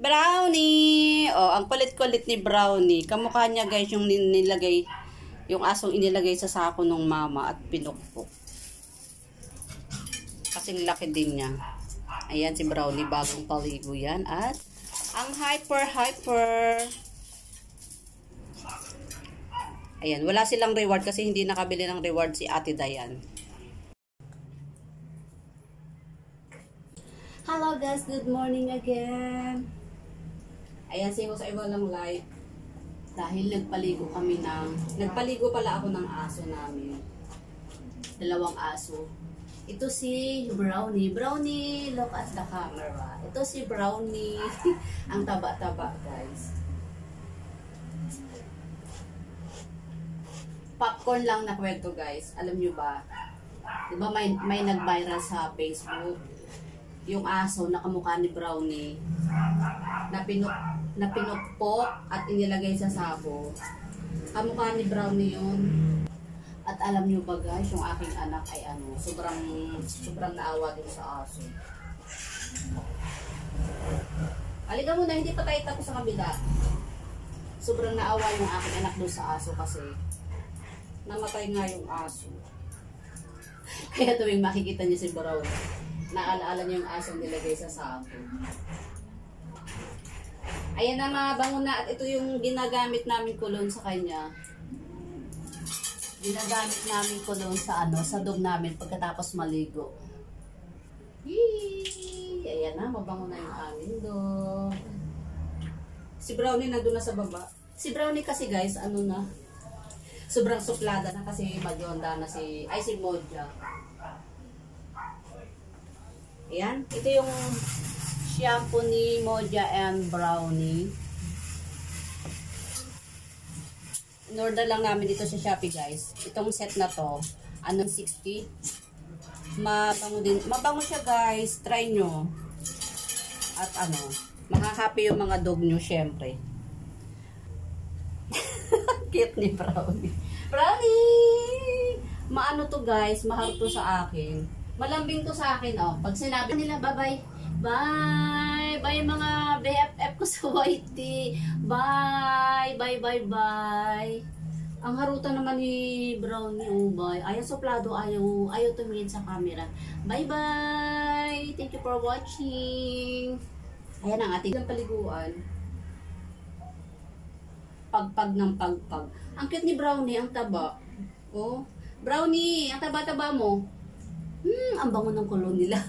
Brownie! Oh, ang kulit-kulit ni Brownie. Kamukha niya guys yung nilagay, yung asong inilagay sa sako ng mama at pinukpok. Kasing laki din niya. Ayan si Brownie, bagong paligo yan. At ang hyper. Ayan, wala silang reward kasi hindi nakabili ng reward si Ate Dayan. Hello guys, good morning again. Ayan, sigo sa iba lang live. Dahil nagpaligo pala ako ng aso namin. 2 aso. Ito si Brownie. Brownie, look at the camera. Ito si Brownie. Ang taba-taba guys. Popcorn lang na kwento guys. Alam nyo ba? Diba may nag-viral sa Facebook? Yung aso na kamukha ni Brownie na pinukpok at inilagay sa sabo. Kamukha ni Brownie yun. At alam nyo ba guys, yung aking anak ay sobrang naawa din sa aso. Halika muna, hindi pa tayo tapos sa kabila. Sobrang naawa yung aking anak doon sa aso kasi namatay nga yung aso. Kaya tuwing makikita niyo si Brownie, naalaala niyo yung asong nilagay sa sako. Ayan na, mga bango na. At ito yung ginagamit namin kulon sa kanya. Ginagamit namin kulon sa sa dog namin pagkatapos maligo. Yee! Ayan na, mabango na yung amin dog. Si Brownie nandun na sa baba. Si Brownie kasi guys, sobrang suplada na kasi magyonda na si Moja. Ayan, ito yung shampoo ni Moja and Brownie. In-order lang namin dito sa Shopee guys. Itong set na to, 60. Mabango siya guys. Try nyo. At makahappy yung mga dog nyo syempre. Cute ni Brownie. Brownie! Maano to guys, mahal to sa akin. Malambing to sa akin, oh. Pag sinabi nila, bye-bye. Bye! Bye mga BFF ko sa YT. Bye! Bye! Ang haruta naman ni Brownie, oh, bye. Ayaw suplado, ayaw tumingin sa camera. Bye-bye! Thank you for watching. Ayan ang ating paliguan. Pagpag ng pagpag. Ang cute ni Brownie, ang taba. Oh, Brownie, ang taba-taba mo. Ang bango ng kulon nila.